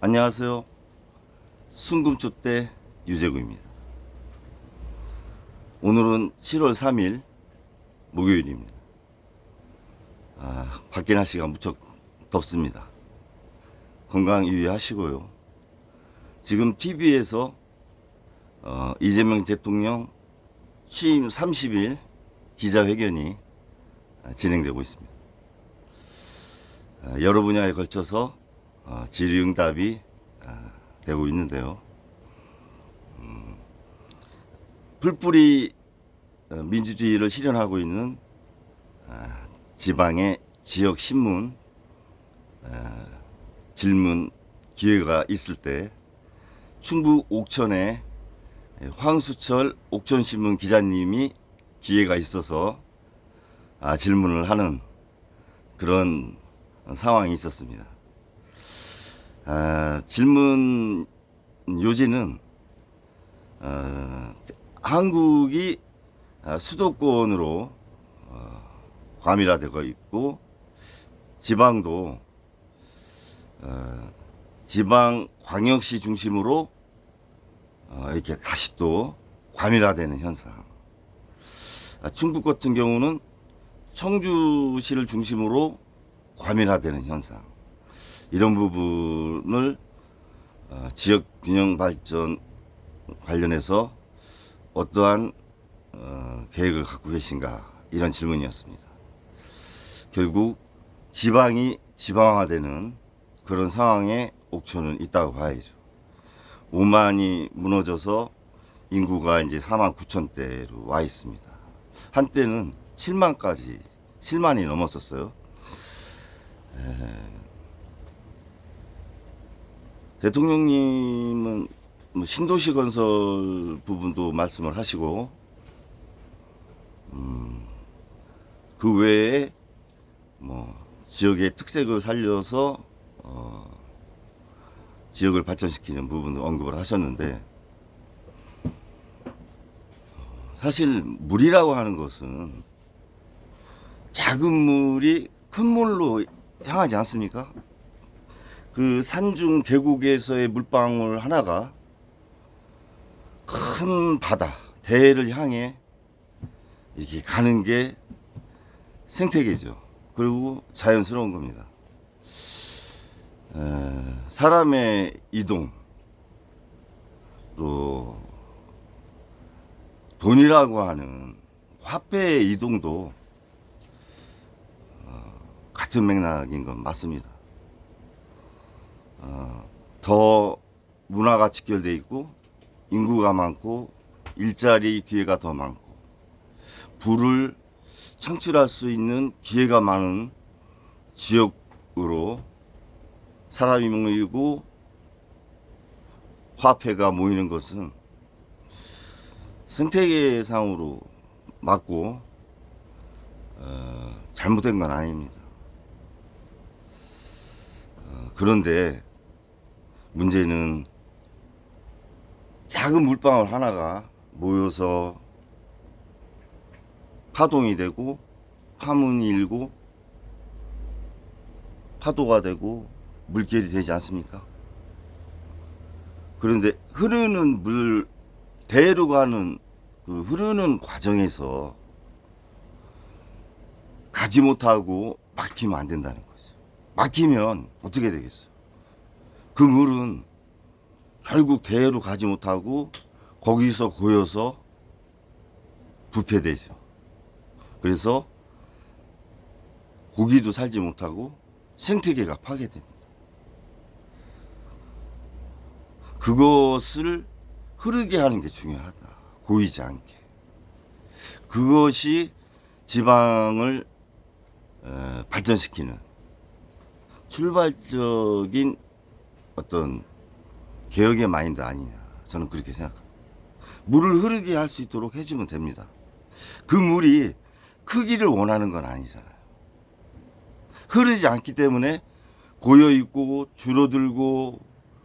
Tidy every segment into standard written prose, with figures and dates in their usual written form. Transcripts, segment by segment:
안녕하세요. 순금초대 유재구입니다. 오늘은 7월 3일 목요일입니다. 밖에 날씨가 무척 덥습니다. 건강 유의하시고요. 지금 TV에서 이재명 대통령 취임 30일 기자회견이 진행되고 있습니다. 여러 분야에 걸쳐서 질의응답이 되고 있는데요. 풀뿌리 민주주의를 실현하고 있는 지방의 지역 신문 질문 기회가 있을 때 충북 옥천의 황수철 옥천신문 기자님이 기회가 있어서 질문을 하는 그런 상황이 있었습니다. 질문 요지는 한국이 수도권으로 과밀화되고 있고 지방도 지방 광역시 중심으로 이렇게 다시 또 과밀화되는 현상. 충북 같은 경우는 청주시를 중심으로 과밀화되는 현상. 이런 부분을 지역 균형 발전 관련해서 어떠한 계획을 갖고 계신가, 이런 질문이었습니다. 결국 지방이 지방화되는 그런 상황에 옥천은 있다고 봐야죠. 오만이 무너져서 인구가 이제 49,000대로 와 있습니다. 한때는 7만이 넘었었어요. 대통령님은 뭐 신도시 건설 부분도 말씀을 하시고, 그 외에 뭐 지역의 특색을 살려서 지역을 발전시키는 부분을 언급을 하셨는데, 사실 물이라고 하는 것은 작은 물이 큰 물로 향하지 않습니까? 그 산중 계곡에서의 물방울 하나가 큰 바다, 대해를 향해 이렇게 가는 게 생태계죠. 그리고 자연스러운 겁니다. 사람의 이동, 또 돈이라고 하는 화폐의 이동도 같은 맥락인 건 맞습니다. 더 문화가 직결되어 있고 인구가 많고 일자리 기회가 더 많고 부를 창출할 수 있는 기회가 많은 지역으로 사람이 모이고 화폐가 모이는 것은 생태계상으로 맞고 잘못된 건 아닙니다. 그런데 문제는 작은 물방울 하나가 모여서 파동이 되고 파문이 일고 파도가 되고 물결이 되지 않습니까? 그런데 흐르는 물, 대로 가는 그 흐르는 과정에서 가지 못하고 막히면 안 된다는 거죠. 막히면 어떻게 되겠어요? 그 물은 결국 대로 가지 못하고 거기서 고여서 부패되죠. 그래서 고기도 살지 못하고 생태계가 파괴됩니다. 그것을 흐르게 하는 게 중요하다. 고이지 않게. 그것이 지방을 발전시키는 출발적인 어떤 개혁의 마인드 아니냐, 저는 그렇게 생각합니다. 물을 흐르게 할 수 있도록 해주면 됩니다. 그 물이 크기를 원하는 건 아니잖아요. 흐르지 않기 때문에 고여있고 줄어들고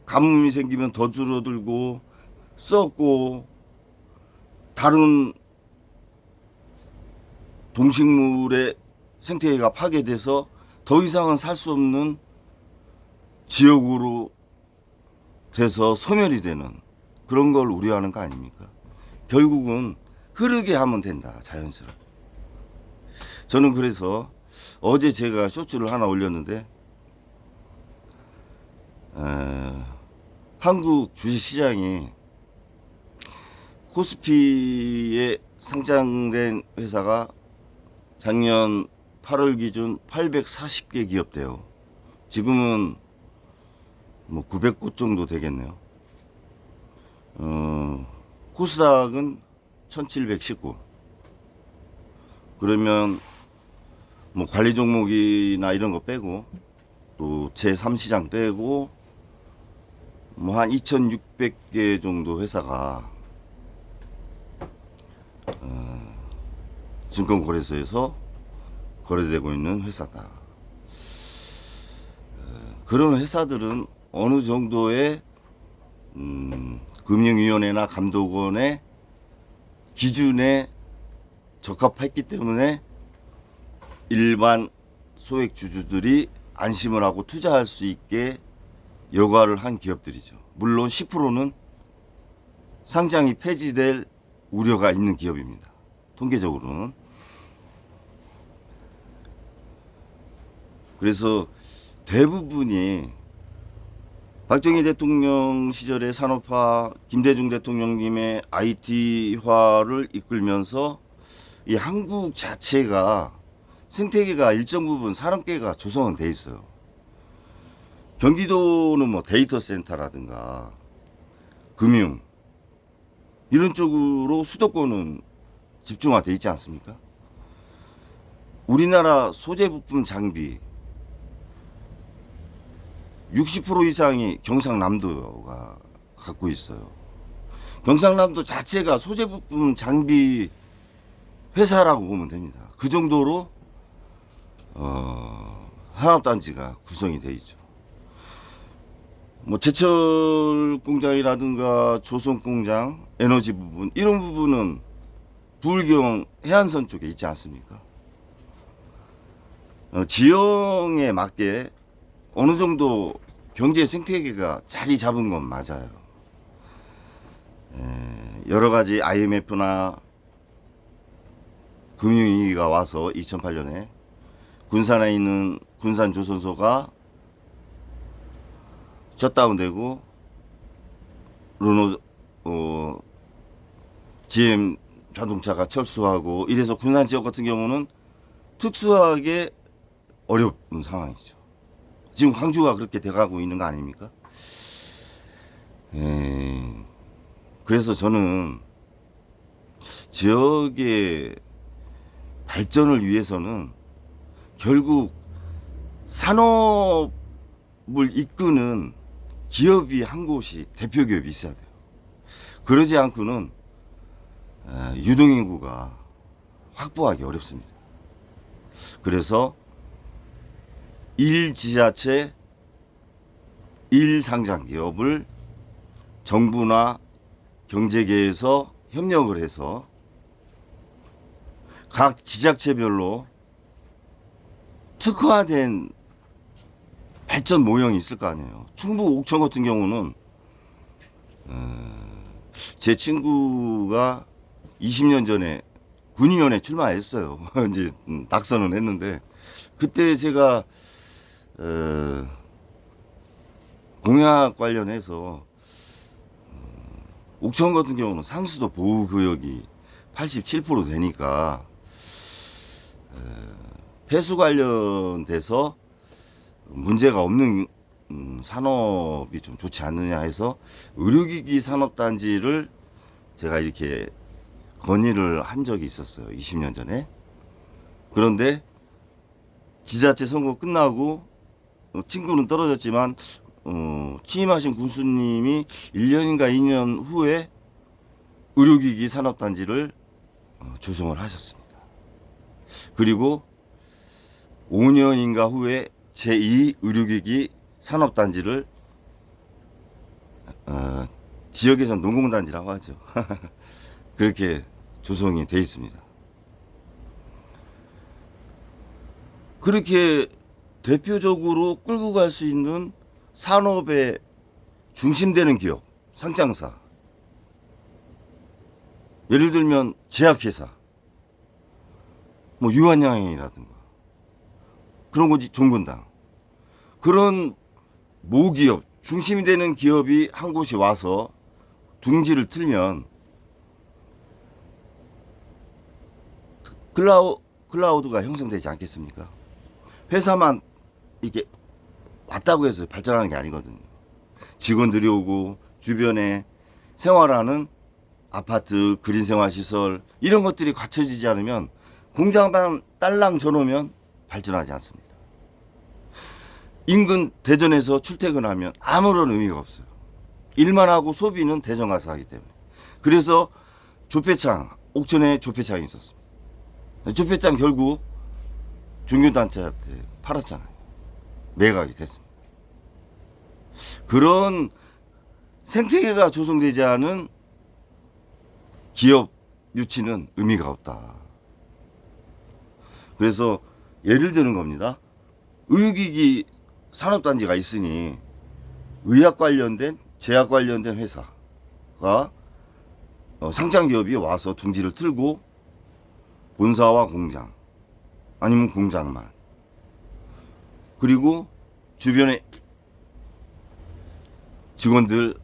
가뭄이 생기면 더 줄어들고 썩고 다른 동식물의 생태계가 파괴돼서 더 이상은 살 수 없는 지역으로 돼서 소멸이 되는 그런 걸 우려하는 거 아닙니까? 결국은 흐르게 하면 된다, 자연스럽게. 저는 그래서 어제 제가 쇼츠를 하나 올렸는데, 한국 주식시장이 코스피에 상장된 회사가 작년 8월 기준 840개 기업대요. 지금은 뭐 900곳 정도 되겠네요. 코스닥은 1719. 그러면 뭐 관리 종목이나 이런 거 빼고 또 제3시장 빼고 뭐 한 2600개 정도 회사가 증권거래소에서 거래되고 있는 회사다. 그런 회사들은 어느 정도의 금융위원회나 감독원의 기준에 적합했기 때문에 일반 소액 주주들이 안심을 하고 투자할 수 있게 여과를 한 기업들이죠. 물론 10%는 상장이 폐지될 우려가 있는 기업입니다. 통계적으로는. 그래서 대부분이 박정희 대통령 시절의 산업화, 김대중 대통령님의 IT화를 이끌면서 이 한국 자체가 생태계가 일정 부분 산업계가 조성은 돼 있어요. 경기도는 뭐 데이터 센터라든가 금융 이런 쪽으로 수도권은 집중화돼 있지 않습니까? 우리나라 소재 부품 장비 60% 이상이 경상남도가 갖고 있어요. 경상남도 자체가 소재 부품 장비 회사라고 보면 됩니다. 그 정도로 산업단지가 구성이 되어 있죠. 뭐 제철 공장이라든가 조선 공장, 에너지 부분 이런 부분은 부울경 해안선 쪽에 있지 않습니까? 지형에 맞게 어느 정도 경제 생태계가 자리 잡은 건 맞아요. 여러 가지 IMF나 금융위기가 와서 2008년에 군산에 있는 군산조선소가 셧다운되고 GM 자동차가 철수하고 이래서 군산 지역 같은 경우는 특수하게 어려운 상황이죠. 지금 광주가 그렇게 돼가고 있는 거 아닙니까? 그래서 저는 지역의 발전을 위해서는 결국 산업을 이끄는 기업이 한 곳이 대표 기업이 있어야 돼요. 그러지 않고는 유동인구가 확보하기 어렵습니다. 그래서 1지자체 1상장 기업을 정부나 경제계에서 협력을 해서 각 지자체별로 특화된 발전 모형이 있을 거 아니에요. 충북 옥천 같은 경우는 제 친구가 20년 전에 군의원에 출마했어요. 이제 낙선은 했는데 그때 제가 공약 관련해서 옥천 같은 경우는 상수도 보호구역이 87% 되니까 폐수 관련돼서 문제가 없는 산업이 좀 좋지 않느냐 해서 의료기기 산업단지를 제가 이렇게 건의를 한 적이 있었어요. 20년 전에. 그런데 지자체 선거 끝나고 친구는 떨어졌지만 취임하신 군수님이 1년인가 2년 후에 의료기기 산업단지를 조성을 하셨습니다. 그리고 5년인가 후에 제2 의료기기 산업단지를 지역에서는 농공단지라고 하죠. 그렇게 조성이 되어 있습니다. 그렇게 대표적으로 끌고 갈 수 있는 산업의 중심되는 기업, 상장사, 예를 들면 제약회사, 뭐 유한양행이라든가 그런 거지, 종근당, 그런 모기업, 중심이 되는 기업이 한 곳이 와서 둥지를 틀면 클라우드가 형성되지 않겠습니까? 회사만 이렇게 왔다고 해서 발전하는 게 아니거든요. 직원들이 오고 주변에 생활하는 아파트, 그린 생활시설 이런 것들이 갖춰지지 않으면, 공장만 딸랑 져놓으면 발전하지 않습니다. 인근 대전에서 출퇴근하면 아무런 의미가 없어요. 일만 하고 소비는 대전 가서 하기 때문에. 그래서 조폐창, 옥천에 조폐창이 있었습니다. 조폐창 결국 종교단체한테 팔았잖아요. 매각이 됐습니다. 그런 생태계가 조성되지 않은 기업 유치는 의미가 없다. 그래서 예를 드는 겁니다. 의료기기 산업단지가 있으니 의학 관련된, 제약 관련된 회사가 상장기업이 와서 둥지를 틀고 본사와 공장, 아니면 공장만, 그리고 주변에 직원들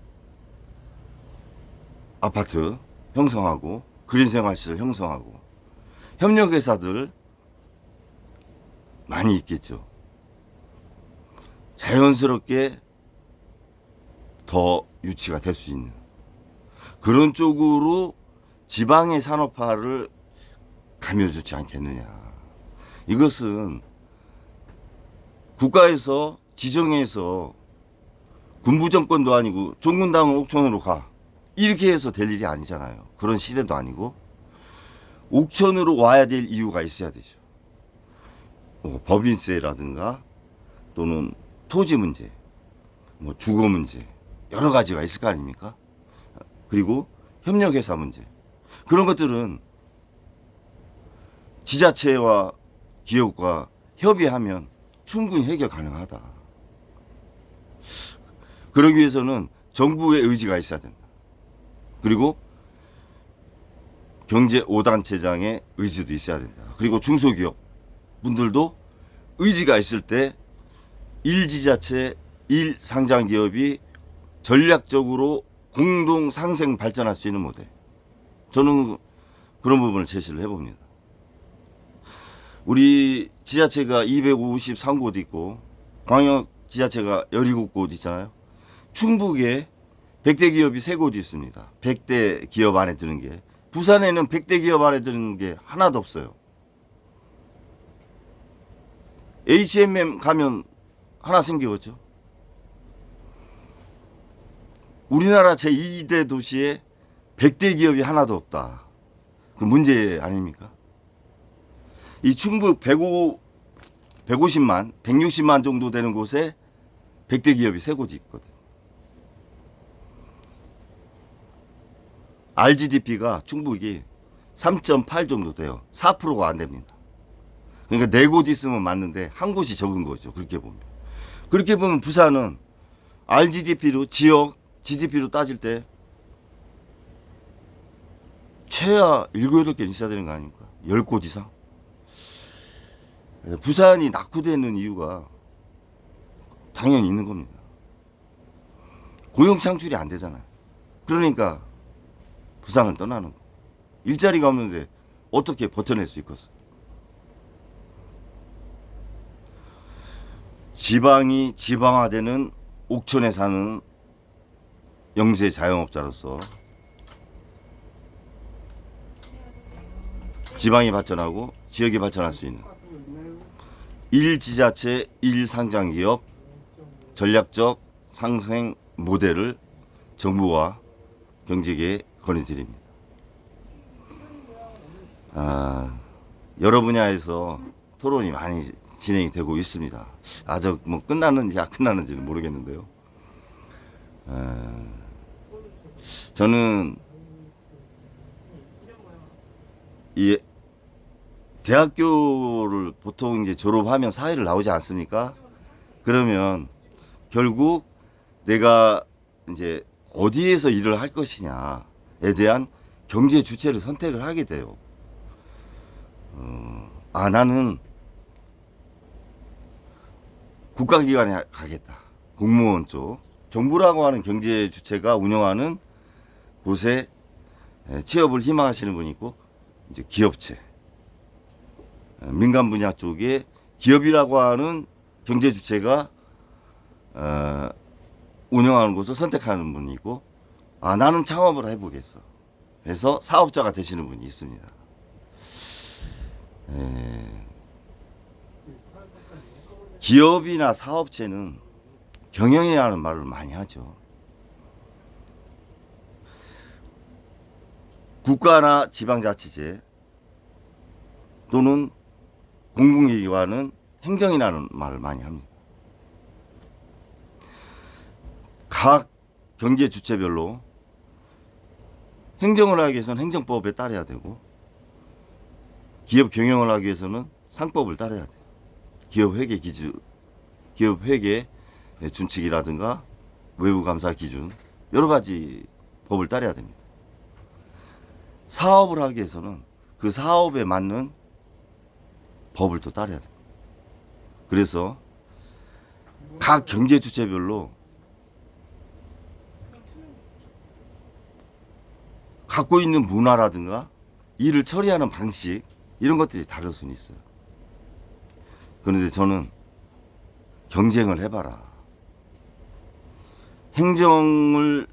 아파트 형성하고 그린 생활시설 형성하고 협력회사들 많이 있겠죠. 자연스럽게 더 유치가 될 수 있는 그런 쪽으로 지방의 산업화를 가면 좋지 않겠느냐. 이것은 국가에서 지정해서 군부정권도 아니고 종군당은 옥천으로 가 이렇게 해서 될 일이 아니잖아요. 그런 시대도 아니고 옥천으로 와야 될 이유가 있어야 되죠. 법인세라든가 또는 토지 문제, 뭐 주거 문제 여러 가지가 있을 거 아닙니까? 그리고 협력회사 문제, 그런 것들은 지자체와 기업과 협의하면 충분히 해결 가능하다. 그러기 위해서는 정부의 의지가 있어야 된다. 그리고 경제 5단체장의 의지도 있어야 된다. 그리고 중소기업 분들도 의지가 있을 때 1지자체 1상장기업이 전략적으로 공동 상생 발전할 수 있는 모델, 저는 그런 부분을 제시를 해봅니다. 우리 지자체가 253곳 있고 광역 지자체가 17곳 있잖아요. 충북에 100대 기업이 3곳 있습니다. 100대 기업 안에 드는 게. 부산에는 100대 기업 안에 드는 게 하나도 없어요. HMM 가면 하나 생기겠죠. 우리나라 제2대 도시에 100대 기업이 하나도 없다. 그 문제 아닙니까? 이 충북 150만, 160만 정도 되는 곳에 100대 기업이 3곳이 있거든. RGDP가 충북이 3.8 정도 돼요. 4%가 안 됩니다. 그러니까 4곳 있으면 맞는데 한 곳이 적은 거죠. 그렇게 보면. 그렇게 보면 부산은 RGDP로, 지역 GDP로 따질 때 최하 7, 8개 있어야 되는 거 아닙니까? 10곳 이상? 부산이 낙후되는 이유가 당연히 있는 겁니다. 고용 창출이 안 되잖아요. 그러니까 부산을 떠나는 거. 일자리가 없는데 어떻게 버텨낼 수 있겠어? 지방이 지방화되는 옥천에 사는 영세 자영업자로서 지방이 발전하고 지역이 발전할 수 있는 1지자체 1상장기업 전략적 상생 모델을 정부와 경제계에 건의드립니다. 여러 분야에서 토론이 많이 진행이 되고 있습니다. 아직 뭐 끝났는지 안 끝났는지는 모르겠는데요. 저는 이 대학교를 보통 이제 졸업하면 사회를 나오지 않습니까? 그러면 결국 내가 이제 어디에서 일을 할 것이냐에 대한 경제 주체를 선택을 하게 돼요. 나는 국가기관에 가겠다. 공무원 쪽. 정부라고 하는 경제 주체가 운영하는 곳에 취업을 희망하시는 분이 있고, 이제 기업체. 민간 분야 쪽에 기업이라고 하는 경제 주체가 운영하는 곳을 선택하는 분이 있고, 나는 창업을 해보겠어. 그래서 사업자가 되시는 분이 있습니다. 기업이나 사업체는 경영이라는 말을 많이 하죠. 국가나 지방자치제 또는 공공기관은 행정이라는 말을 많이 합니다. 각 경제 주체별로 행정을 하기 위해서는 행정법에 따라야 되고, 기업 경영을 하기 위해서는 상법을 따라야 돼요. 기업 회계 기준, 기업 회계 준칙이라든가 외부 감사 기준, 여러 가지 법을 따라야 됩니다. 사업을 하기 위해서는 그 사업에 맞는 법을 또 따라야 됩니다. 그래서 각 경제 주체별로 갖고 있는 문화라든가 일을 처리하는 방식, 이런 것들이 다를 수는 있어요. 그런데 저는 경쟁을 해봐라. 행정을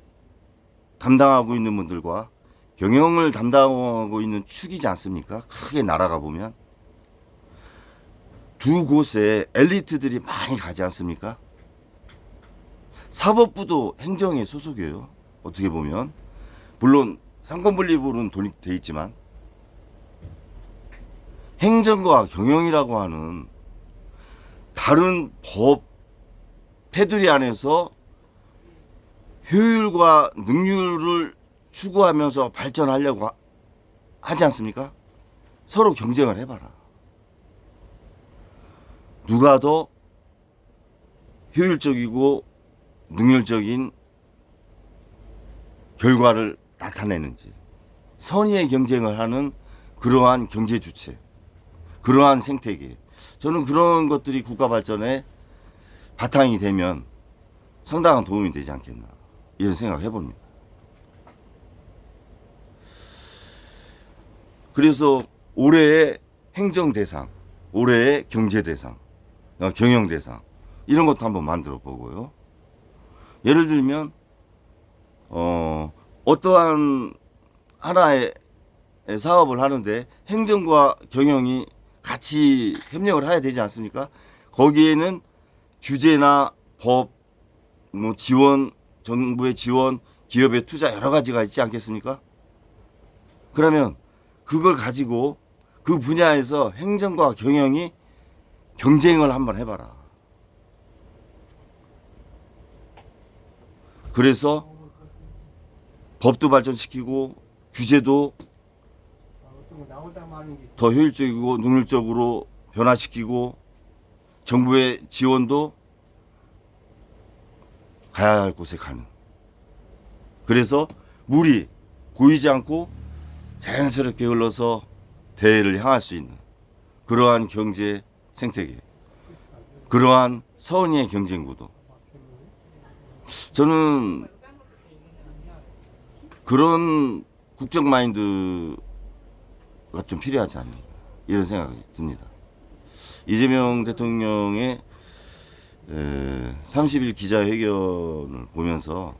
담당하고 있는 분들과 경영을 담당하고 있는 축이지 않습니까? 크게 나라가 보면 두 곳에 엘리트들이 많이 가지 않습니까? 사법부도 행정의 소속이에요. 어떻게 보면 물론 상권분립으로는 독립돼 있지만, 행정과 경영이라고 하는 다른 법 테두리 안에서 효율과 능률을 추구하면서 발전하려고 하지 않습니까? 서로 경쟁을 해봐라. 누가 더 효율적이고 능률적인 결과를 나타내는지, 선의의 경쟁을 하는 그러한 경제 주체, 그러한 생태계, 저는 그런 것들이 국가 발전에 바탕이 되면 상당한 도움이 되지 않겠나, 이런 생각을 해봅니다. 그래서 올해의 행정 대상, 올해의 경제 대상, 경영 대상, 이런 것도 한번 만들어 보고요. 예를 들면 어떠한 하나의 사업을 하는데 행정과 경영이 같이 협력을 해야 되지 않습니까? 거기에는 규제나 법, 지원, 정부의 지원, 기업의 투자, 여러 가지가 있지 않겠습니까? 그러면 그걸 가지고 그 분야에서 행정과 경영이 경쟁을 한번 해봐라. 그래서 법도 발전시키고 규제도 더 효율적이고 능률적으로 변화시키고, 정부의 지원도 가야 할 곳에 가는, 그래서 물이 고이지 않고 자연스럽게 흘러서 대해를 향할 수 있는 그러한 경제 생태계, 그러한 선의의 경쟁 구도, 저는 그런 국정 마인드가 좀 필요하지 않나, 이런 생각이 듭니다. 이재명 대통령의 30일 기자회견을 보면서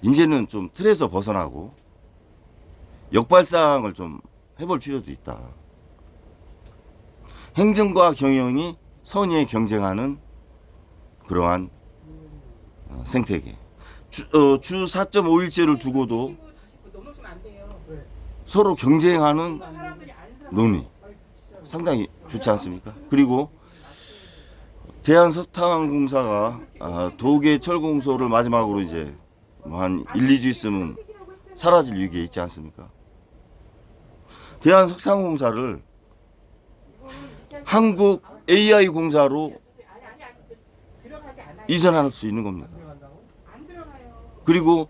이제는 좀 틀에서 벗어나고 역발상을 좀 해볼 필요도 있다. 행정과 경영이 선의의 경쟁하는 그러한 생태계, 주 4.5일제를 두고도 서로 경쟁하는 논의, 상당히 좋지 않습니까? 그리고 대한석탄공사가 도계철공소를 마지막으로 이제 한 1, 2주 있으면 사라질 위기에 있지 않습니까? 대한석탄공사를 한국 AI 공사로 이전할 수 있는 겁니다. 그리고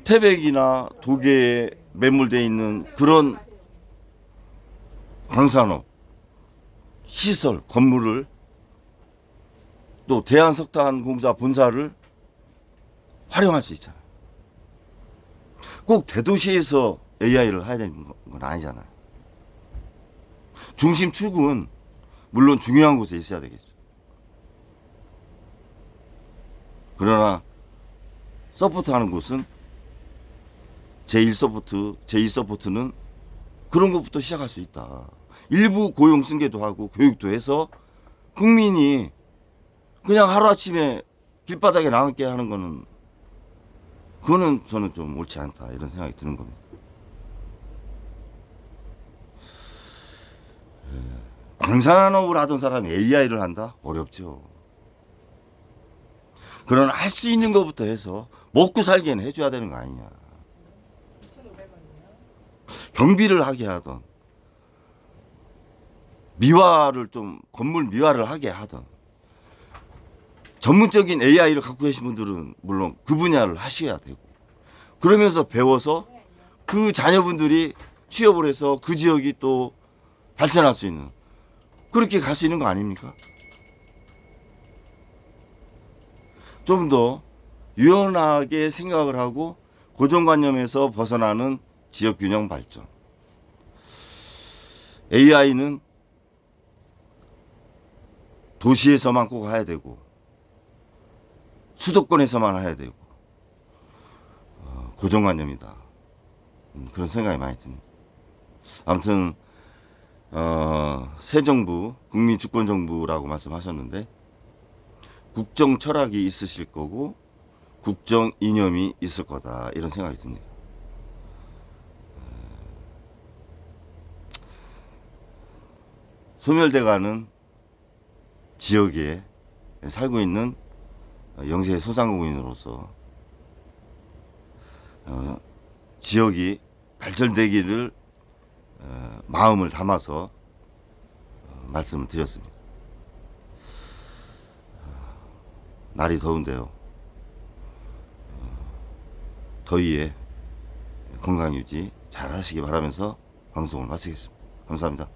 태백이나 도계에 매몰되어 있는 그런 광산업, 시설, 건물을 또 대한석탄공사 본사를 활용할 수 있잖아요. 꼭 대도시에서 AI를 해야 되는 건 아니잖아요. 중심 축은 물론 중요한 곳에 있어야 되겠죠. 그러나 서포트하는 곳은 제1서포트, 제2서포트는 그런 것부터 시작할 수 있다. 일부 고용 승계도 하고 교육도 해서 국민이 그냥 하루아침에 길바닥에 나앉게 하는 거는 그거는 저는 좀 옳지 않다 이런 생각이 드는 겁니다. 광산업을 하던 사람이 AI를 한다? 어렵죠. 그러나 할 수 있는 것부터 해서 먹고 살기에는 해줘야 되는 거 아니냐. 경비를 하게 하던 미화를 좀 건물 미화를 하게 하던 전문적인 AI를 갖고 계신 분들은 물론 그 분야를 하셔야 되고 그러면서 배워서 그 자녀분들이 취업을 해서 그 지역이 또 발전할 수 있는 그렇게 갈 수 있는 거 아닙니까? 좀 더 유연하게 생각을 하고 고정관념에서 벗어나는 지역균형 발전. AI는 도시에서만 꼭 해야 되고 수도권에서만 해야 되고 고정관념이다. 그런 생각이 많이 듭니다. 아무튼 새 정부, 국민주권정부라고 말씀하셨는데 국정 철학이 있으실 거고 국정 이념이 있을 거다 이런 생각이 듭니다. 소멸돼가는 지역에 살고 있는 영세 소상공인으로서 지역이 발전되기를 마음을 담아서 말씀을 드렸습니다. 날이 더운데요. 더위에 건강 유지 잘 하시기 바라면서 방송을 마치겠습니다. 감사합니다.